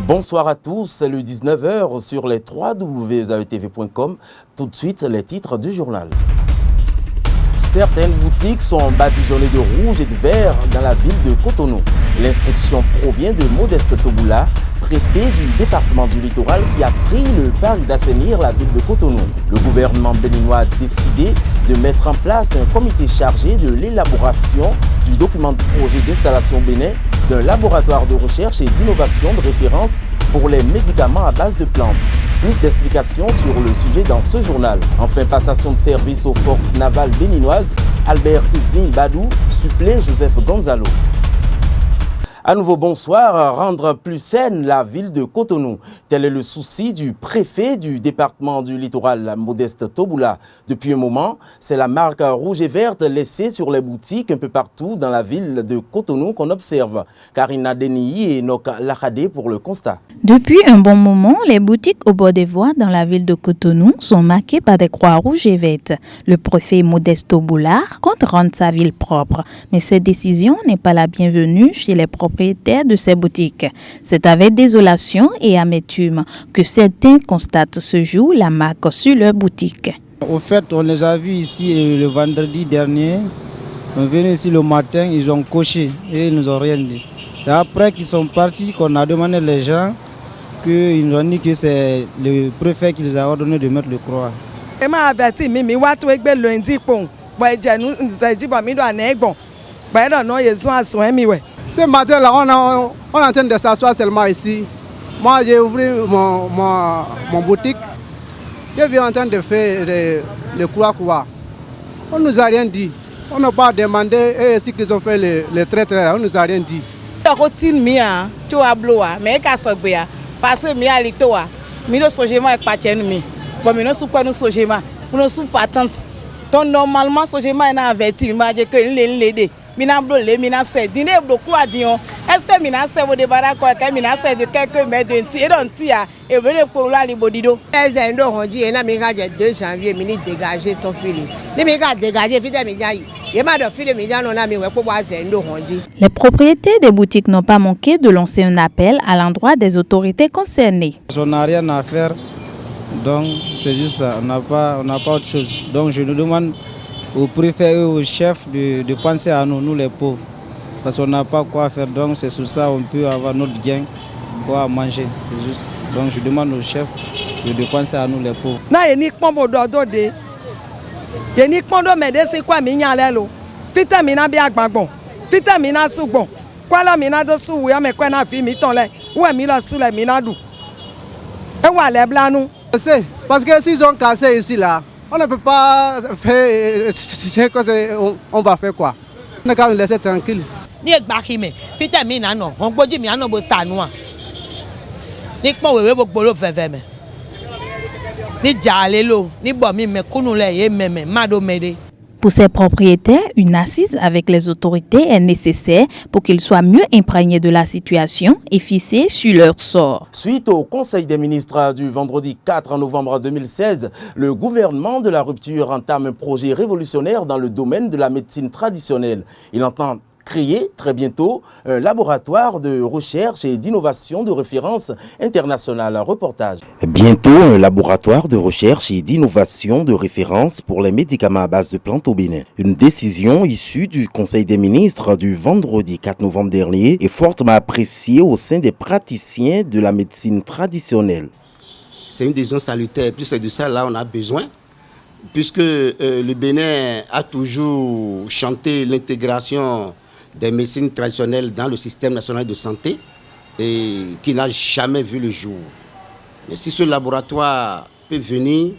Bonsoir à tous, c'est le 19h sur les www.aetv.com. Tout de suite, les titres du journal. Certaines boutiques sont badigeonnées de rouge et de vert dans la ville de Cotonou. L'instruction provient de Modeste Toboula, préfet du département du littoral, qui a pris le pari d'assainir la ville de Cotonou. Le gouvernement béninois a décidé de mettre en place un comité chargé de l'élaboration du document de projet d'installation Bénin d'un laboratoire de recherche et d'innovation de référence pour les médicaments à base de plantes. Plus d'explications sur le sujet dans ce journal. Enfin, passation de service aux forces navales béninoises, Albert Izine Badou supplée Joseph Gonzalo. À nouveau, bonsoir. Rendre plus saine la ville de Cotonou. Tel est le souci du préfet du département du littoral, Modeste Toboula. Depuis un moment, c'est la marque rouge et verte laissée sur les boutiques un peu partout dans la ville de Cotonou qu'on observe. Karina Deniyi et Nok Lakade pour le constat. Depuis un bon moment, les boutiques au bord des voies dans la ville de Cotonou sont marquées par des croix rouges et vertes. Le préfet Modeste Toboula compte rendre sa ville propre, mais cette décision n'est pas la bienvenue chez les propriétaires de ces boutiques. C'est avec désolation et amertume que certains constatent ce jour la marque sur leur boutique. Au fait, on les a vus ici le vendredi dernier. On est venu ici le matin, ils ont coché et ils nous ont rien dit. C'est après qu'ils sont partis qu'on a demandé les gens qu'ils nous ont dit que c'est le préfet qui les a ordonné de mettre le croix. Ce matin-là, on est en train de s'asseoir seulement ici. Moi, j'ai ouvert mon boutique. Je viens en train de faire le croix. On ne nous a rien dit. On n'a pas demandé ce qu'ils ont fait les traîtres. On ne nous a rien dit. Parce que donc normalement, ce que j'ai averti, est-ce que mina se vous débarrasse quoi que mina se de quelques mètres de tir et d'un tir et venez pour là les bodido. Les Indo ont dit et na mega de 2 janvier mini dégager son fil. Les méga dégager vite média. Et ma de fil média non na mi pour voir Indo ont dit. Les propriétaires des boutiques n'ont pas manqué de lancer un appel à l'endroit des autorités concernées. On n'a rien à faire. Donc c'est juste ça, on n'a pas autre chose. Donc je nous demande au préfet et au chef de penser à nous les pauvres. Parce qu'on n'a pas quoi faire, donc c'est sur ça qu'on peut avoir notre gain, quoi manger, c'est juste. Donc je demande au chef de penser à nous les pauvres. Non, il n'y a pas de il n'y a pas de c'est quoi mignalelo. Fita mina bien bon. Fita mina sous bon. Quoi la mina de sous ya mais quoi na fi mi ton là. Ou mi la sous la mina du. Et voilà blanc. Parce que s'ils ont cassé ici là, on ne peut pas faire on va faire quoi? On a qu'à nous laisser tranquille. Ni ekbakime fita mi na no on gboji mi ano bo sanua ni pon wewe bo gbolo fefeme ni jalelo ni bo mi mekunu le ye meme mado mede. Pour ces propriétaires, une assise avec les autorités est nécessaire pour qu'ils soient mieux imprégnés de la situation et fixés sur leur sort. Suite au Conseil des ministres du vendredi 4 novembre 2016, le gouvernement de la rupture entame un projet révolutionnaire dans le domaine de la médecine traditionnelle. Il entend créer très bientôt un laboratoire de recherche et d'innovation de référence internationale. Reportage. Bientôt, un laboratoire de recherche et d'innovation de référence pour les médicaments à base de plantes au Bénin. Une décision issue du Conseil des ministres du vendredi 4 novembre dernier est fortement appréciée au sein des praticiens de la médecine traditionnelle. C'est une décision salutaire. Plus c'est de ça, là, on a besoin. Puisque le Bénin a toujours chanté l'intégration des médecines traditionnelles dans le système national de santé et qui n'a jamais vu le jour. Mais si ce laboratoire peut venir,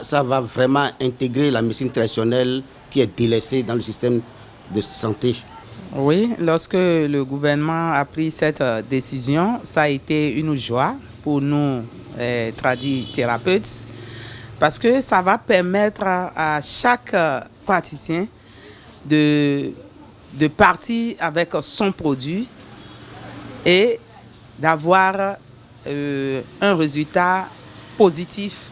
ça va vraiment intégrer la médecine traditionnelle qui est délaissée dans le système de santé. Oui, lorsque le gouvernement a pris cette décision, ça a été une joie pour nous, tradithérapeutes, parce que ça va permettre à chaque praticien de partir avec son produit et d'avoir un résultat positif,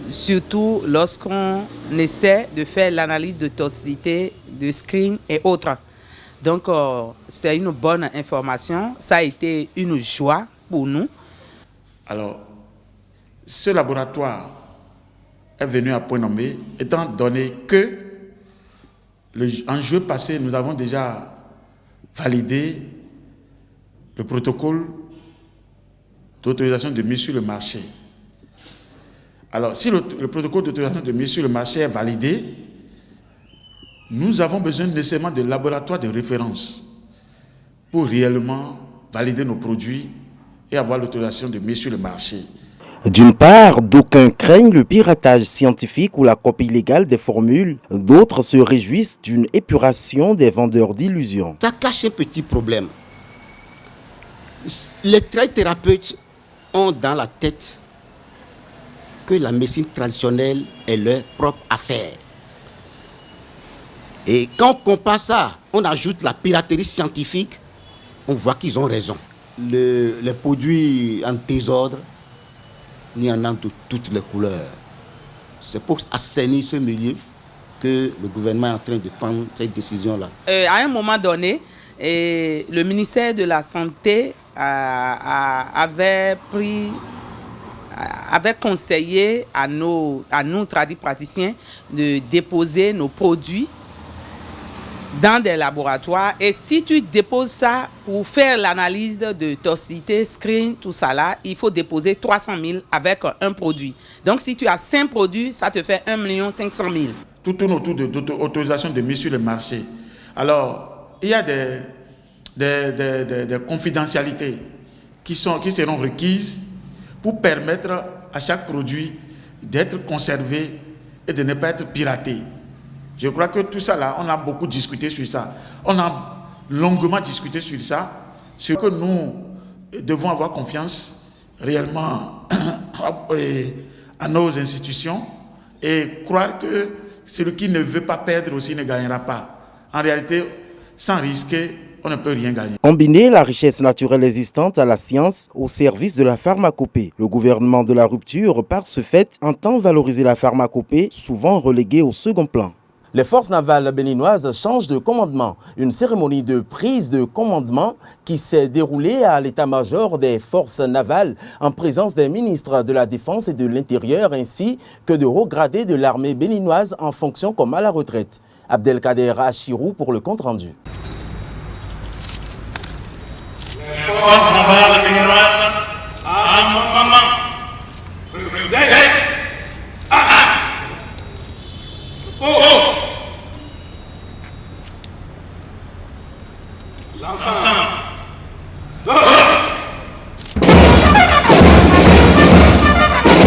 surtout lorsqu'on essaie de faire l'analyse de toxicité, de screen et autres. Donc, c'est une bonne information. Ça a été une joie pour nous. Alors, ce laboratoire est venu à point nommé, étant donné que en juillet passé, nous avons déjà validé le protocole d'autorisation de mise sur le marché. Alors, si le protocole d'autorisation de mise sur le marché est validé, nous avons besoin nécessairement de laboratoires de référence pour réellement valider nos produits et avoir l'autorisation de mise sur le marché. D'une part, d'aucuns craignent le piratage scientifique ou la copie illégale des formules. D'autres se réjouissent d'une épuration des vendeurs d'illusions. Ça cache un petit problème. Les thérapeutes ont dans la tête que la médecine traditionnelle est leur propre affaire. Et quand on compare ça, on ajoute la piraterie scientifique, on voit qu'ils ont raison. Les produits en désordre, il y en a de toutes les couleurs. C'est pour assainir ce milieu que le gouvernement est en train de prendre cette décision-là. À un moment donné, le ministère de la Santé avait conseillé à nous tradipraticiens de déposer nos produits dans des laboratoires. Et si tu déposes ça pour faire l'analyse de toxicité, screen, tout ça là, il faut déposer 300 000 avec un produit. Donc si tu as 5 produits, ça te fait 1 500 000. Tout tourne autour de l'autorisation de mise sur le marché. Alors, il y a des confidentialités qui seront requises pour permettre à chaque produit d'être conservé et de ne pas être piraté. Je crois que tout ça là, on a beaucoup discuté sur ça. On a longuement discuté sur ça. Sur que nous devons avoir confiance réellement à nos institutions et croire que celui qui ne veut pas perdre aussi ne gagnera pas. En réalité, sans risquer, on ne peut rien gagner. Combiner la richesse naturelle existante à la science au service de la pharmacopée. Le gouvernement de la rupture, par ce fait, entend valoriser la pharmacopée, souvent reléguée au second plan. Les forces navales béninoises changent de commandement. Une cérémonie de prise de commandement qui s'est déroulée à l'état-major des forces navales en présence des ministres de la Défense et de l'Intérieur ainsi que de hauts gradés de l'armée béninoise en fonction comme à la retraite. Abdelkader Achirou pour le compte-rendu. Les forces navales béninoises en commandement.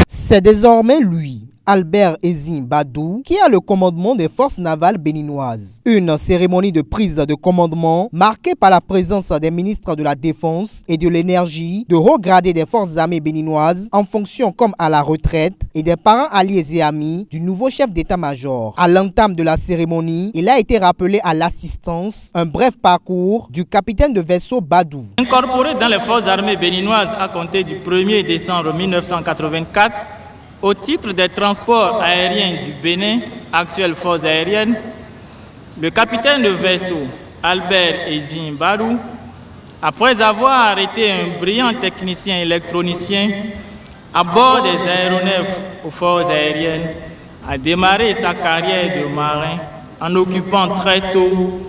C'est désormais lui, Albert Ezin Badou, qui a le commandement des forces navales béninoises. Une cérémonie de prise de commandement marquée par la présence des ministres de la Défense et de l'Énergie, de hauts gradés des forces armées béninoises en fonction comme à la retraite et des parents alliés et amis du nouveau chef d'état-major. À l'entame de la cérémonie, il a été rappelé à l'assistance un bref parcours du capitaine de vaisseau Badou. Incorporé dans les forces armées béninoises à compter du 1er décembre 1984, au titre des transports aériens du Bénin, actuelle force aérienne, le capitaine de vaisseau Albert Ezin Badou, après avoir été un brillant technicien électronicien à bord des aéronefs aux forces aériennes, a démarré sa carrière de marin en occupant très tôt,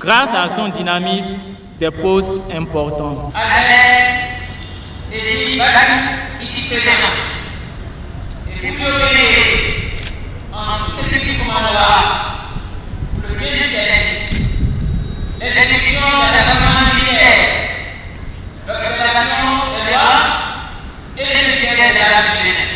grâce à son dynamisme, des postes importants. Albert Ezin Badou, ici présent. Et vous devez, en cette équipe commandant-là, pour le bien du service, les élections de la commande militaire, l'observation des lois et les intérêts de la Bénin.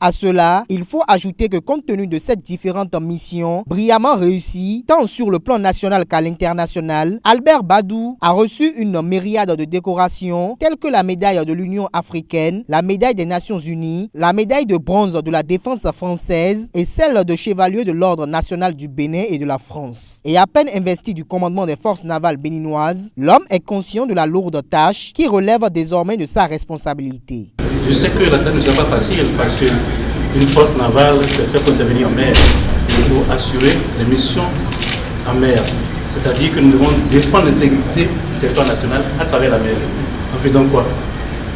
À cela, il faut ajouter que compte tenu de ces différentes missions brillamment réussies, tant sur le plan national qu'à l'international, Albert Badou a reçu une myriade de décorations telles que la médaille de l'Union africaine, la médaille des Nations Unies, la médaille de bronze de la défense française et celle de chevalier de l'ordre national du Bénin et de la France. Et à peine investi du commandement des forces navales béninoises, l'homme est conscient de la lourde tâche qui relève désormais de sa responsabilité. Je sais que la tâche ne sera pas facile parce qu'une force navale se fait pour intervenir en mer. Il faut assurer les missions en mer. C'est-à-dire que nous devons défendre l'intégrité du territoire national à travers la mer. En faisant quoi?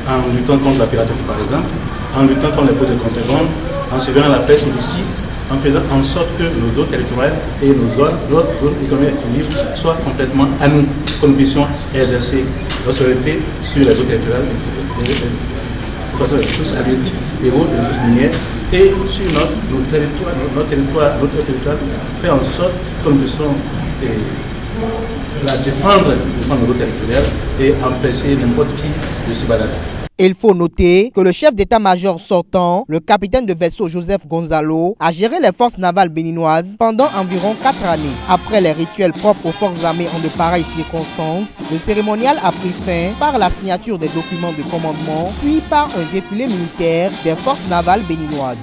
en luttant contre la piraterie par exemple, en luttant contre les pots de contrebande, en surveillant la pêche illicite, en faisant en sorte que nos eaux territoriales et notre économie active soient complètement à nous, que nous puissions exercer notre souveraineté sur les eaux territoriales, de façon plus halieutique et autres, les ressources minières, et sur notre territoire, faire en sorte que nous puissions défendre nos eaux territoriales et empêcher n'importe qui de se balader. Il faut noter que le chef d'état-major sortant, le capitaine de vaisseau Joseph Gonzalo, a géré les forces navales béninoises pendant environ 4 années. Après les rituels propres aux forces armées en de pareilles circonstances, le cérémonial a pris fin par la signature des documents de commandement, puis par un défilé militaire des forces navales béninoises.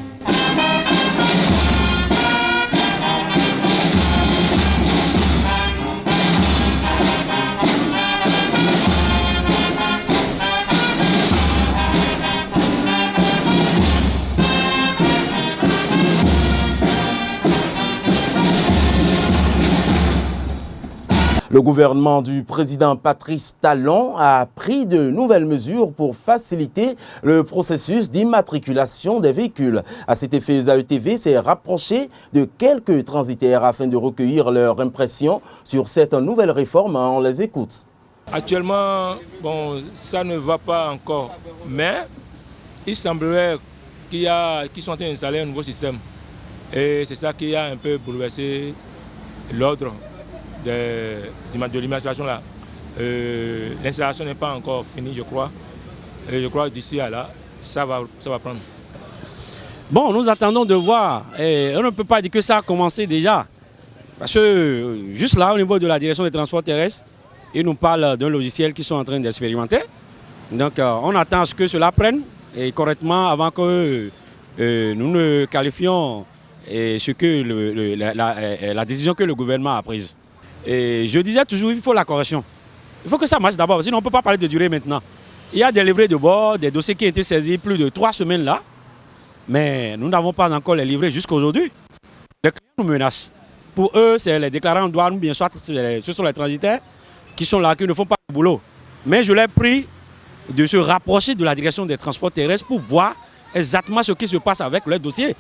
Le gouvernement du président Patrice Talon a pris de nouvelles mesures pour faciliter le processus d'immatriculation des véhicules. À cet effet, AETV s'est rapproché de quelques transitaires afin de recueillir leurs impressions sur cette nouvelle réforme. On les écoute. Actuellement, bon, ça ne va pas encore, mais il semblerait qu'ils sont en train d'installer un nouveau système. Et c'est ça qui a un peu bouleversé l'ordre de l'immatriculation là. L'installation n'est pas encore finie, je crois. Et je crois que d'ici à là, ça va prendre. Bon, nous attendons de voir. Et on ne peut pas dire que ça a commencé déjà. Parce que juste là, au niveau de la direction des transports terrestres, ils nous parlent d'un logiciel qu'ils sont en train d'expérimenter. Donc on attend à ce que cela prenne et correctement avant que nous ne qualifions ce que la décision que le gouvernement a prise. Et je disais toujours, il faut la correction. Il faut que ça marche d'abord, sinon on ne peut pas parler de durée maintenant. Il y a des livrets de bord, des dossiers qui ont été saisis plus de 3 semaines là, mais nous n'avons pas encore les livrets jusqu'à aujourd'hui. Les clients nous menacent. Pour eux, c'est les déclarants de douane, bien soit ce sont les transitaires qui sont là, qui ne font pas le boulot. Mais je leur prie de se rapprocher de la direction des transports terrestres pour voir exactement ce qui se passe avec leur dossier.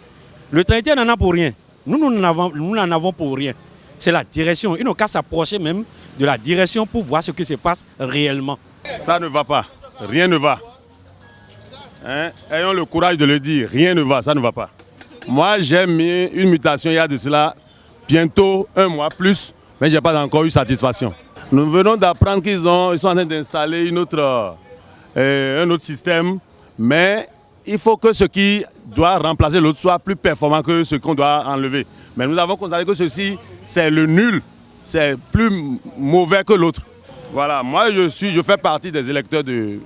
Le transitaire n'en a pour rien. Nous n'en avons pour rien. C'est la direction. Ils n'ont qu'à s'approcher même de la direction pour voir ce qui se passe réellement. Ça ne va pas. Rien ne va. Ayons le courage de le dire. Rien ne va. Ça ne va pas. Moi, j'ai mis une mutation il y a de cela bientôt 1 mois plus, mais je n'ai pas encore eu satisfaction. Nous venons d'apprendre qu'ils sont en train d'installer un autre système, mais il faut que ce qui doit remplacer l'autre soit plus performant que ce qu'on doit enlever. Mais nous avons constaté que ceci, c'est le nul, c'est plus mauvais que l'autre. Voilà, moi je fais partie des électeurs du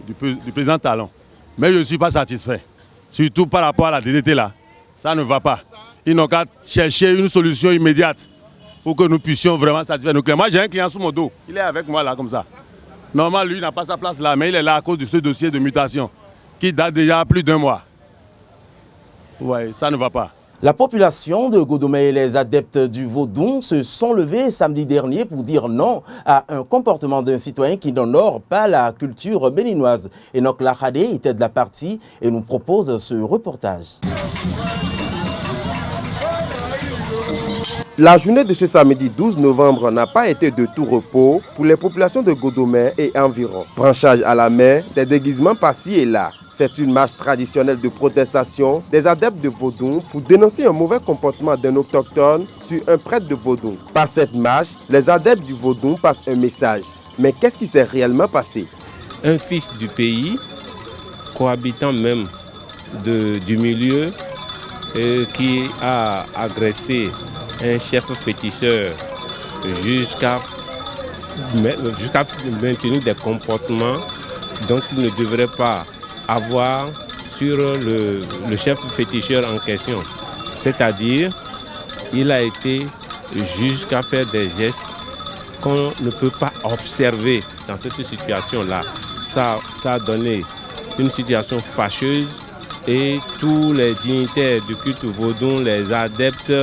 président Talon, mais je ne suis pas satisfait. Surtout par rapport à la DDT là, ça ne va pas. Ils n'ont qu'à chercher une solution immédiate pour que nous puissions vraiment satisfaire nos clients. Moi j'ai un client sous mon dos, il est avec moi là comme ça. Normalement lui n'a pas sa place là, mais il est là à cause de ce dossier de mutation qui date déjà plus d'1 mois. Oui, ça ne va pas. La population de Godomé et les adeptes du Vodou se sont levés samedi dernier pour dire non à un comportement d'un citoyen qui n'honore pas la culture béninoise. Enoch Lahade était de la partie et nous propose ce reportage. La journée de ce samedi 12 novembre n'a pas été de tout repos pour les populations de Godomé et environ. Branchage à la main, des déguisements par-ci et là. C'est une marche traditionnelle de protestation des adeptes de Vodou pour dénoncer un mauvais comportement d'un autochtone sur un prêtre de Vodou. Par cette marche, les adeptes du Vodou passent un message. Mais qu'est-ce qui s'est réellement passé? Un fils du pays, cohabitant même du milieu, qui a agressé un chef féticheur jusqu'à maintenir des comportements dont il ne devrait pas avoir sur le chef féticheur en question. C'est-à-dire, il a été jusqu'à faire des gestes qu'on ne peut pas observer dans cette situation-là. Ça a donné une situation fâcheuse et tous les dignitaires du culte vaudou, les adeptes,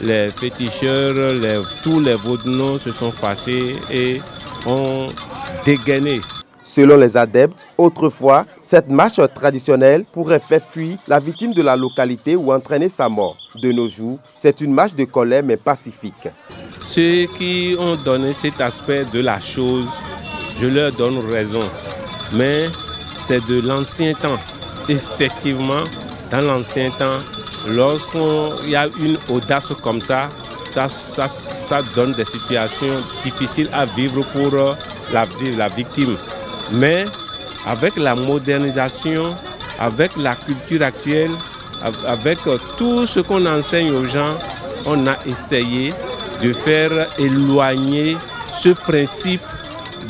les féticheurs, tous les vaudouins se sont fâchés et ont dégainé. Selon les adeptes, autrefois, Cette marche traditionnelle pourrait faire fuir la victime de la localité ou entraîner sa mort. De nos jours, c'est une marche de colère mais pacifique. Ceux qui ont donné cet aspect de la chose, je leur donne raison. Mais c'est de l'ancien temps. Effectivement, dans l'ancien temps, lorsqu'il y a une audace comme ça donne des situations difficiles à vivre pour la victime. Mais avec la modernisation, avec la culture actuelle, avec tout ce qu'on enseigne aux gens, on a essayé de faire éloigner ce principe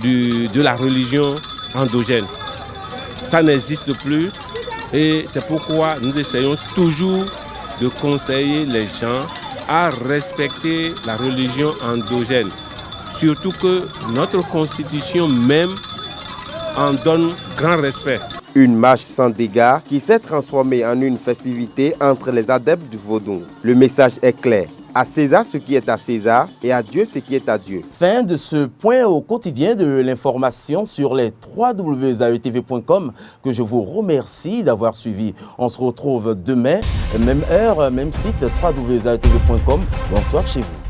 de la religion endogène. Ça n'existe plus et c'est pourquoi nous essayons toujours de conseiller les gens à respecter la religion endogène. Surtout que notre constitution même en donne grand respect. Une marche sans dégâts qui s'est transformée en une festivité entre les adeptes du vaudou. Le message est clair. À César ce qui est à César et à Dieu ce qui est à Dieu. Fin de ce point au quotidien de l'information sur les www.aetv.com que je vous remercie d'avoir suivi. On se retrouve demain, même heure, même site, www.aetv.com. Bonsoir chez vous.